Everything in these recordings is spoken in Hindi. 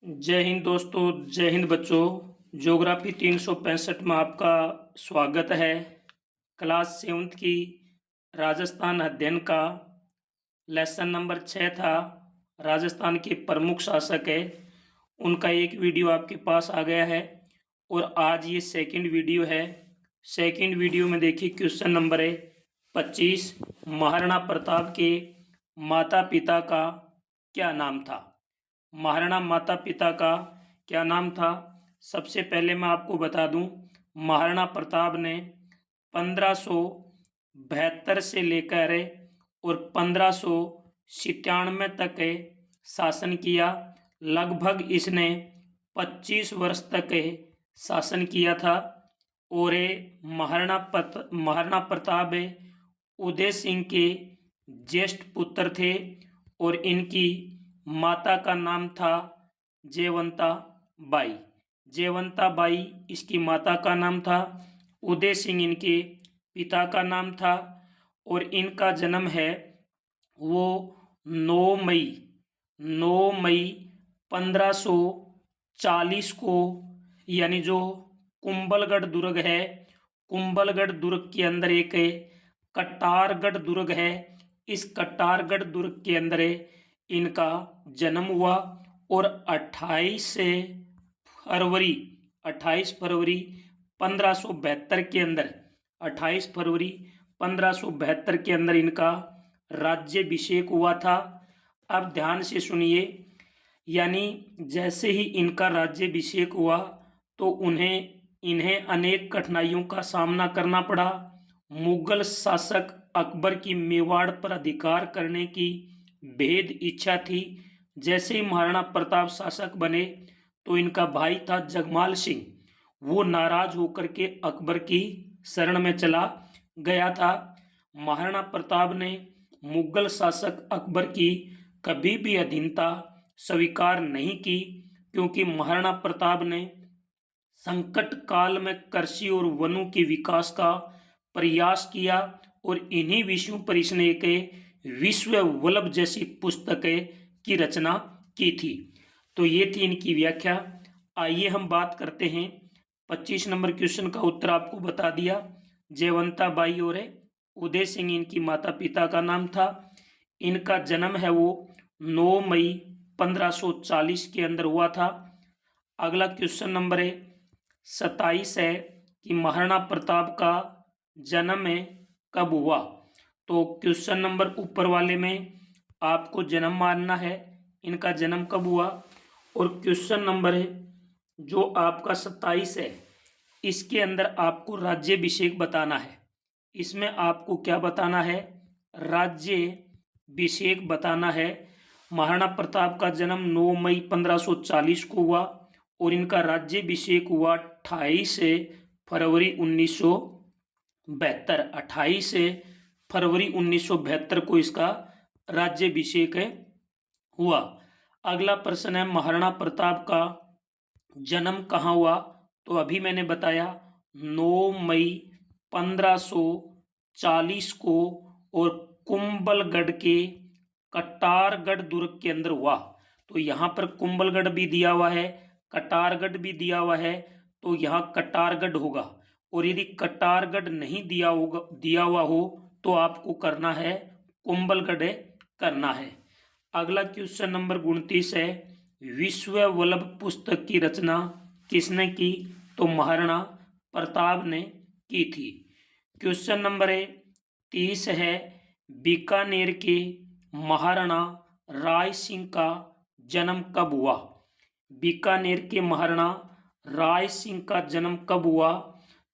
जय हिंद दोस्तों। जय हिंद बच्चों। ज्योग्राफी 365 में आपका स्वागत है। क्लास 7 की राजस्थान अध्ययन का लेसन नंबर 6 था। राजस्थान के प्रमुख शासक है, उनका एक वीडियो आपके पास आ गया है और आज ये सेकंड वीडियो है। सेकंड वीडियो में देखिए क्वेश्चन नंबर है 25। महाराणा प्रताप के माता पिता का क्या नाम था? महाराणा माता पिता का क्या नाम था? सबसे पहले मैं आपको बता दूं, महाराणा प्रताप ने 1572 से लेकर और 1597 तक शासन किया। लगभग इसने 25 वर्ष तक शासन किया था। और महाराणा प्रताप उदय सिंह के ज्येष्ठ पुत्र थे और इनकी माता का नाम था जयवंता बाई। जयवंता बाई इसकी माता का नाम था। उदय सिंह इनके पिता का नाम था और इनका जन्म है वो 9 मई 1540 को, यानी जो कुंभलगढ़ दुर्ग है, कुंभलगढ़ दुर्ग के अंदर एक कटारगढ़ दुर्ग है, इस कटारगढ़ दुर्ग के अंदर इनका जन्म हुआ। और 28 फरवरी 1572 के अंदर 28 फरवरी 1572 के अंदर इनका राज्याभिषेक हुआ था। अब ध्यान से सुनिए, यानी जैसे ही इनका राज्याभिषेक हुआ तो इन्हें अनेक कठिनाइयों का सामना करना पड़ा। मुगल शासक अकबर की मेवाड़ पर अधिकार करने की बेहद इच्छा थी। जैसे ही महाराणा प्रताप शासक बने तो इनका भाई था जगमाल सिंह, वो नाराज होकर के अकबर की शरण में चला गया था। महाराणा प्रताप ने मुगल शासक अकबर की कभी भी अधीनता स्वीकार नहीं की, क्योंकि महाराणा प्रताप ने संकट काल में कृषि और वनों के विकास का प्रयास किया और इन्हीं विषयों पर इसने एक विश्व वल्लभ जैसी पुस्तकें की रचना की थी। तो ये थी इनकी व्याख्या। आइए हम बात करते हैं 25 नंबर क्वेश्चन का उत्तर आपको बता दिया। जयवंता बाई और उदय सिंह इनकी माता पिता का नाम था। इनका जन्म है वो 9 मई 1540 के अंदर हुआ था। अगला क्वेश्चन नंबर 27 है कि महाराणा प्रताप का जन्म कब हुआ? तो क्वेश्चन नंबर ऊपर वाले में आपको जन्म मानना है, इनका जन्म कब हुआ। और क्वेश्चन नंबर जो आपका 27 है, इसके अंदर आपको राज्याभिषेक बताना है। इसमें आपको क्या बताना है? राज्याभिषेक बताना है। महाराणा प्रताप का जन्म 9 मई 1540 को हुआ और इनका राज्याभिषेक हुआ 28 फरवरी 1972। 28 फरवरी 1972 को इसका राज्याभिषेक हुआ। अगला प्रश्न है, महाराणा प्रताप का जन्म कहाँ हुआ? तो अभी मैंने बताया 9 मई 1540 को और कुंभलगढ़ के कटारगढ़ दुर्ग के अंदर हुआ। तो यहाँ पर कुंभलगढ़ भी दिया हुआ है, कटारगढ़ भी दिया हुआ है, तो यहाँ कटारगढ़ होगा। और यदि कटारगढ़ नहीं दिया हुआ हो तो आपको करना है कुंभलगढ़ करना है। अगला क्वेश्चन नंबर 29 है, विश्व वल्लभ पुस्तक की रचना किसने की? तो महाराणा प्रताप ने की थी। क्वेश्चन नंबर 30 है, बीकानेर के महाराणा राय सिंह का जन्म कब हुआ? बीकानेर के महाराणा राय सिंह का जन्म कब हुआ?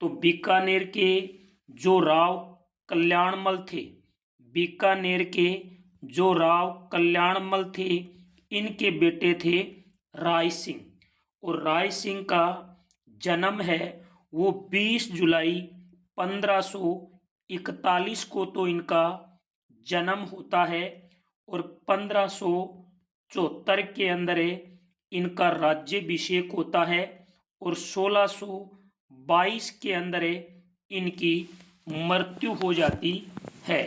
तो बीकानेर के जो राव कल्याणमल थे, बीकानेर के जो राव कल्याणमल थे, इनके बेटे थे राय सिंह। और राय सिंह का जन्म है वो 20 जुलाई 1541 को तो इनका जन्म होता है और 1574 के अंदर इनका राज्याभिषेक होता है और 1622 के अंदर इनकी मृत्यु हो जाती है।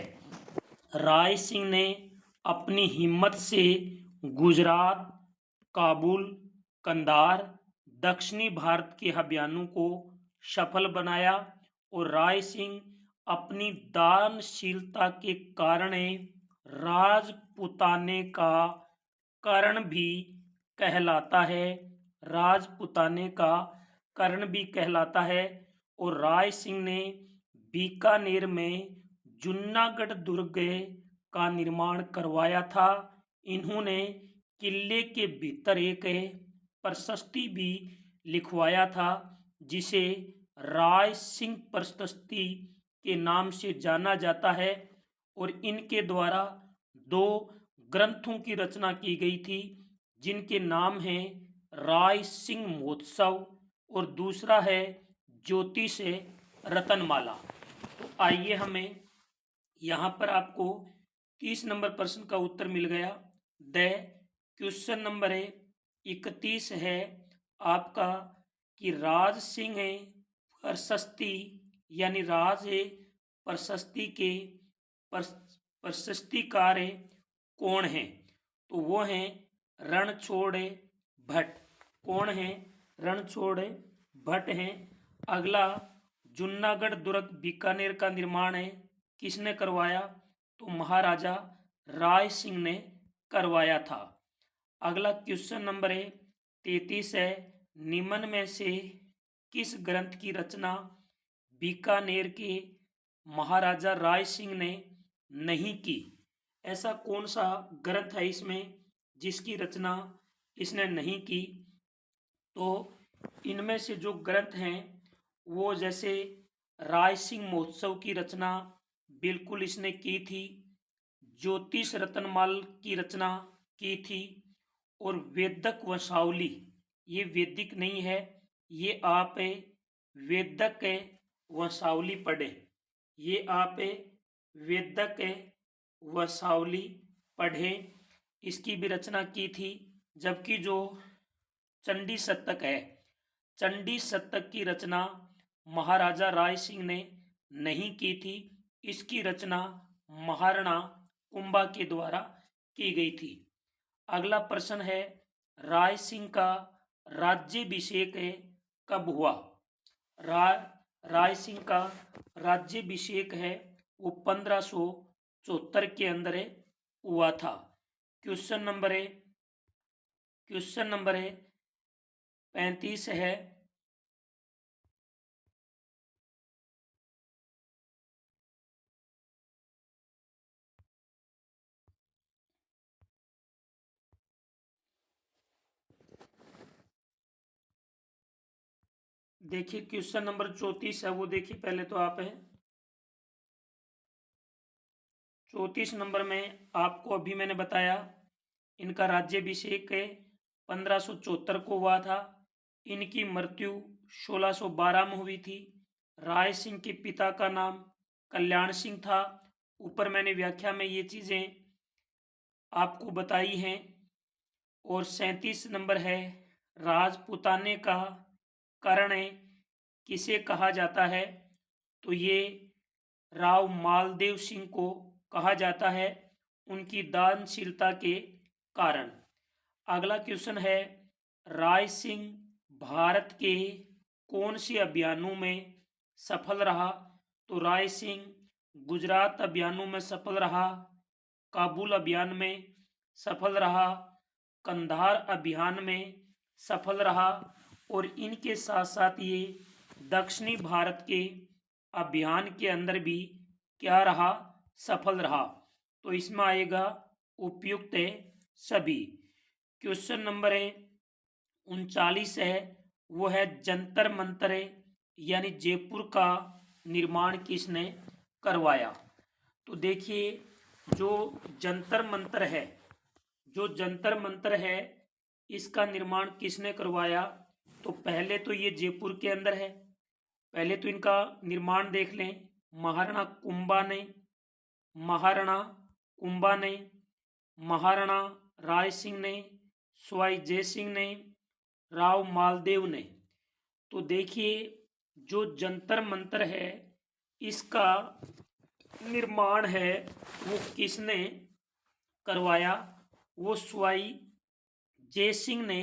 राय सिंह ने अपनी हिम्मत से गुजरात, काबुल, कंधार दक्षिणी भारत के अभियानों को सफल बनाया और राय सिंह अपनी दानशीलता के कारण राजपुताने का कर्ण भी कहलाता है। राजपुताने का कर्ण भी कहलाता है। और राय सिंह ने बीकानेर में जूनागढ़ दुर्ग का निर्माण करवाया था। इन्होंने किले के भीतर एक प्रशस्ति भी लिखवाया था जिसे राय सिंह प्रशस्ति के नाम से जाना जाता है। और इनके द्वारा 2 ग्रंथों की रचना की गई थी जिनके नाम हैं राय सिंह महोत्सव और दूसरा है ज्योतिष रतनमाला। तो आइए हमें यहाँ पर आपको 30 नंबर प्रश्न का उत्तर मिल गया। द क्वेश्चन नंबर 31 है आपका कि राज सिंह प्रशस्ति यानी राज प्रशस्ति के प्रशस्तिकार कौन हैं? तो वो हैं रणछोड़ भट्ट। कौन है? रणछोड़ भट्ट हैं। अगला जूनागढ़ दुर्ग बीकानेर का निर्माण किसने करवाया? तो महाराजा राय सिंह ने करवाया था। अगला क्वेश्चन नंबर 33 है निम्न में से किस ग्रंथ की रचना बीकानेर के महाराजा राय सिंह ने नहीं की? ऐसा कौन सा ग्रंथ है इसमें जिसकी रचना इसने नहीं की? तो इनमें से जो ग्रंथ हैं वो जैसे राय सिंह महोत्सव की रचना बिल्कुल इसने की थी, ज्योतिष रतनमाल की रचना की थी और वेदक वंशावली, ये वैदिक नहीं है, ये आप वेदक वंशावली पढ़े। ये आप वेदक वंशावली पढ़े, इसकी भी रचना की थी। जबकि जो चंडी शतक है, चंडी शतक की रचना महाराजा राय सिंह ने नहीं की थी। इसकी रचना महाराणा कुंभा के द्वारा की गई थी। अगला प्रश्न है राय सिंह का राज्याभिषेक कब हुआ? राय सिंह का राज्याभिषेक है वो 1574 के अंदर हुआ था। क्वेश्चन नंबर 35 है देखिए क्वेश्चन नंबर 34 है वो देखिए पहले तो आप 34 नंबर में आपको अभी मैंने बताया इनका राज्याभिषेक 1574 को हुआ था। इनकी मृत्यु 1612 में हुई थी। राय सिंह के पिता का नाम कल्याण सिंह था। ऊपर मैंने व्याख्या में ये चीज़ें आपको बताई हैं। और 37 नंबर है राजपुताने का कर्ण किसे कहा जाता है? तो ये राव मालदेव सिंह को कहा जाता है उनकी दानशीलता के कारण। अगला क्वेश्चन है राय सिंह भारत के कौन से अभियानों में सफल रहा? तो राय सिंह गुजरात अभियानों में सफल रहा, काबुल अभियान में सफल रहा, कंधार अभियान में सफल रहा और इनके साथ साथ ये दक्षिणी भारत के अभियान के अंदर भी क्या रहा? सफल रहा। तो इसमें आएगा उपयुक्त सभी। क्वेश्चन नंबर 39 है वो है जंतर मंतर यानी जयपुर का निर्माण किसने करवाया? तो देखिए जो जंतर मंतर है इसका निर्माण किसने करवाया? तो पहले तो ये जयपुर के अंदर है। पहले तो इनका निर्माण देख लें। महाराणा कुंभा ने, महाराणा राय सिंह ने, सवाई जय सिंह ने, राव मालदेव ने। तो देखिए जो जंतर मंतर है इसका निर्माण है वो किसने करवाया? वो सवाई जय सिंह ने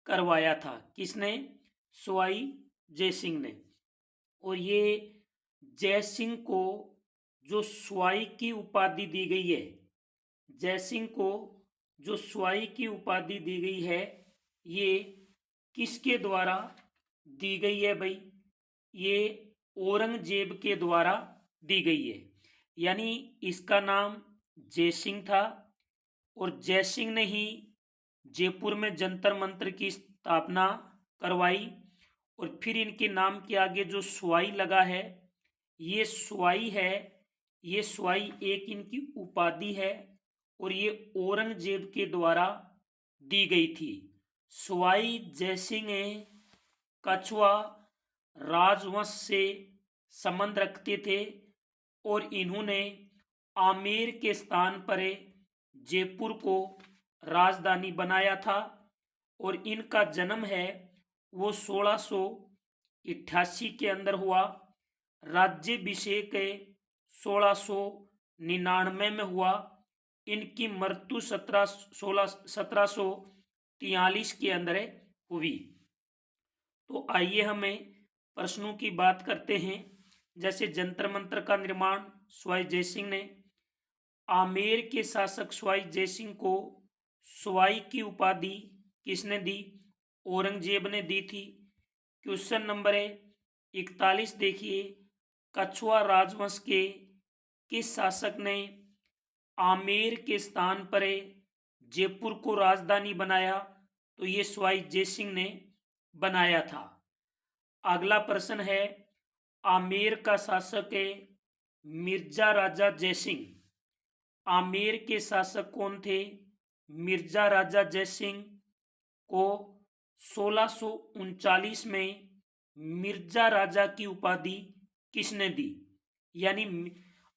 करवाया था। किसने? सवाई जयसिंह ने। और ये जयसिंह को जो सवाई की उपाधि दी गई है, जयसिंह को जो सवाई की उपाधि दी गई है, ये किसके द्वारा दी गई है भाई? ये औरंगजेब के द्वारा दी गई है। यानी इसका नाम जयसिंह था और जयसिंह ने ही जयपुर में जंतर मंतर की स्थापना करवाई। और फिर इनके नाम के आगे जो सवाई लगा है, ये सवाई है, ये सवाई एक इनकी उपाधि है और ये औरंगजेब के द्वारा दी गई थी। सवाई जयसिंह कछवा राजवंश से संबंध रखते थे और इन्होंने आमेर के स्थान पर जयपुर को राजधानी बनाया था। और इनका जन्म है वो 1688 के अंदर हुआ। राज्याभिषेक 1699 में हुआ। इनकी मृत्यु 1743 के अंदर हुई। तो आइए हमें प्रश्नों की बात करते हैं। जैसे जंतर मंतर का निर्माण सवाई जयसिंह ने। आमेर के शासक सवाई जयसिंह को सवाई की उपाधि किसने दी? औरंगजेब ने दी थी। क्वेश्चन नंबर 41 देखिए, कछवा राजवंश के किस शासक ने आमेर के स्थान पर जयपुर को राजधानी बनाया? तो ये सवाई जयसिंह ने बनाया था। अगला प्रश्न है, आमेर का शासक मिर्जा राजा जयसिंह। आमेर के शासक कौन थे? मिर्जा राजा जयसिंह को 1639 में मिर्जा राजा की उपाधि किसने दी? यानी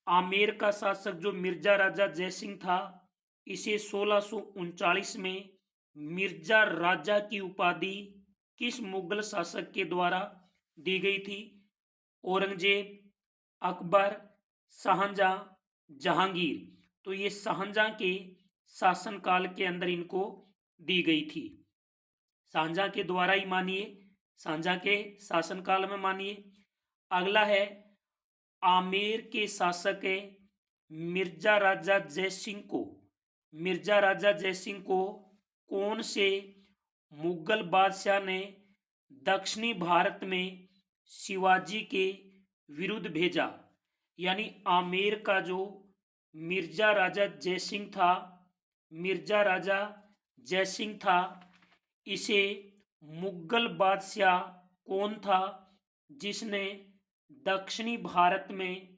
आमेर का शासक जो मिर्जा राजा जयसिंह था, इसे 1639 में मिर्जा राजा की उपाधि किस मुगल शासक के द्वारा दी गई थी? औरंगजेब, अकबर, शाहजहां, जहांगीर। तो ये शाहजहां के शासनकाल के अंदर इनको दी गई थी। शाहजहां के द्वारा ही मानिए, शाहजहां के शासनकाल में मानिए। अगला है, आमेर के शासक मिर्जा राजा जयसिंह को, मिर्जा राजा जयसिंह को कौन से मुगल बादशाह ने दक्षिणी भारत में शिवाजी के विरुद्ध भेजा? यानी आमेर का जो मिर्जा राजा जयसिंह था, मिर्जा राजा जयसिंह था, इसे मुगल बादशाह कौन था जिसने दक्षिणी भारत में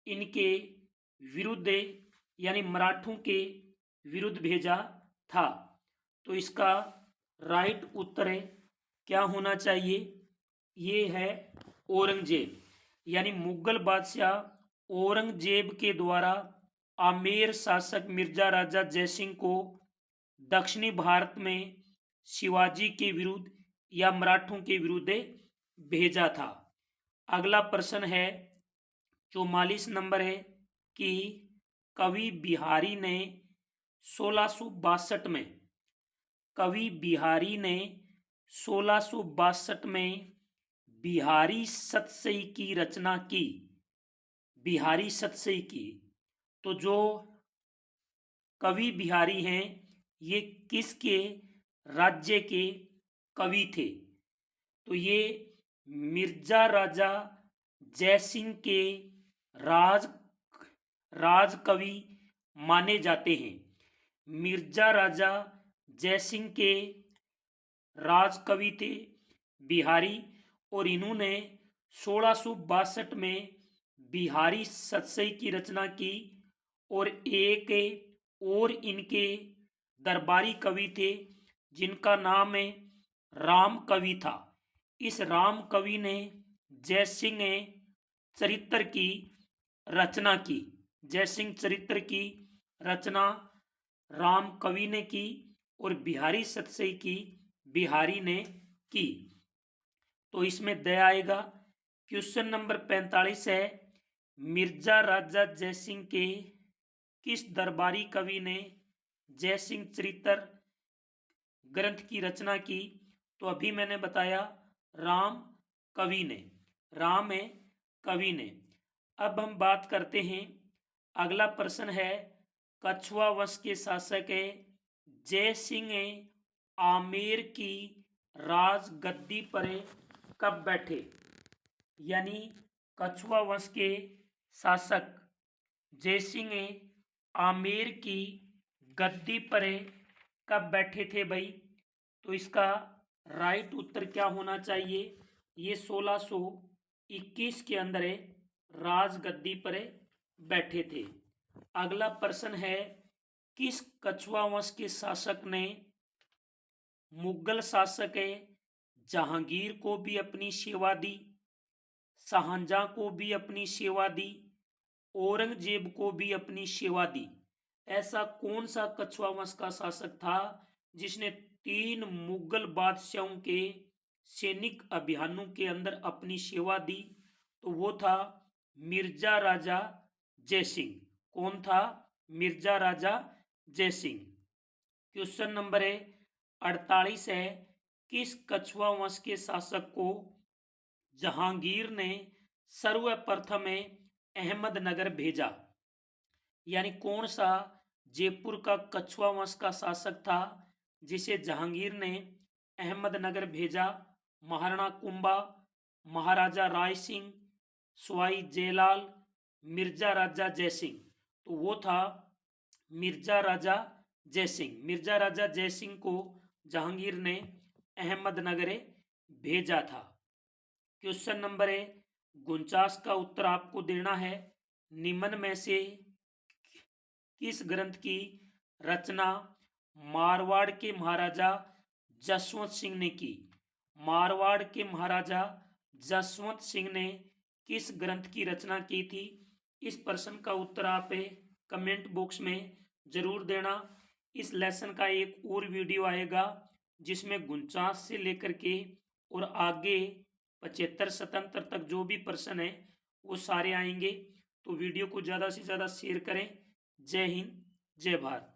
इनके विरुद्ध यानी मराठों के विरुद्ध भेजा था? तो इसका राइट उत्तर क्या होना चाहिए? ये है औरंगजेब। यानी मुगल बादशाह औरंगजेब के द्वारा आमेर शासक मिर्जा राजा जयसिंह को दक्षिणी भारत में शिवाजी के विरुद्ध या मराठों के विरुद्ध भेजा था। अगला प्रश्न है 44 नंबर है कि कवि बिहारी ने 1662 में, कवि बिहारी ने 1662 में बिहारी सतसई की रचना की। बिहारी सतसई की। तो जो कवि बिहारी हैं, ये किसके राज्य के कवि थे? तो ये मिर्जा राजा जयसिंह के राज कवि माने जाते हैं। मिर्जा राजा जयसिंह के राज कवि थे बिहारी और इन्होंने 1662 में बिहारी सतसई की रचना की। और एक और इनके दरबारी कवि थे जिनका नाम राम कवि था। इस राम कवि ने जयसिंह चरित्र की रचना की। जयसिंह चरित्र की रचना राम कवि ने की और बिहारी सतसई की बिहारी ने की। तो इसमें द आएगा। क्वेश्चन नंबर 45 है, मिर्जा राजा जयसिंह के किस दरबारी कवि ने जयसिंह चरित्र ग्रंथ की रचना की? तो अभी मैंने बताया राम कवि ने, राम है कवि ने। अब हम बात करते हैं, अगला प्रश्न है, कछुआ वंश के शासक है जय सिंह आमेर की राजगद्दी पर कब बैठे? यानी कछुआ वंश के शासक जयसिंह आमेर की गद्दी पर कब बैठे थे भाई? तो इसका राइट उत्तर क्या होना चाहिए? ये 1621 के अंदर राजगद्दी पर बैठे थे। अगला प्रश्न है, किस कछुआ वंश के शासक ने मुगल शासक जहांगीर को भी अपनी सेवा दी, शाहजहां को भी अपनी सेवा दी, औरंगजेब को भी अपनी सेवा दी? ऐसा कौन सा कछुआ वंश का शासक था जिसने 3 मुगल बादशाहों के सैनिक अभियानों के अंदर अपनी सेवा दी? तो वो था मिर्जा राजा जयसिंह। कौन था? मिर्जा राजा जयसिंह। क्वेश्चन नंबर 48 है, किस कछुआ वंश के शासक को जहांगीर ने सर्वप्रथम अहमदनगर भेजा? यानी कौन सा जयपुर का कछुआ वंश का शासक था जिसे जहांगीर ने अहमदनगर भेजा? महाराणा कुंभा, महाराजा राय सिंह, सवाई जयलाल, मिर्जा राजा जयसिंह? तो वो था मिर्जा राजा जयसिंह। मिर्जा राजा जयसिंह को जहांगीर ने अहमदनगर भेजा था। क्वेश्चन नंबर 49 का उत्तर आपको देना है, निम्न में से किस ग्रंथ की रचना मारवाड़ के महाराजा जसवंत सिंह ने की? मारवाड़ के महाराजा जसवंत सिंह ने किस ग्रंथ की रचना की थी? इस प्रश्न का उत्तर आप कमेंट बॉक्स में जरूर देना। इस लेसन का एक और वीडियो आएगा जिसमें 49 से लेकर के और आगे 75 77 तक जो भी प्रश्न है वो सारे आएंगे। तो वीडियो को ज़्यादा से ज़्यादा शेयर करें। जय हिंद, जय भारत।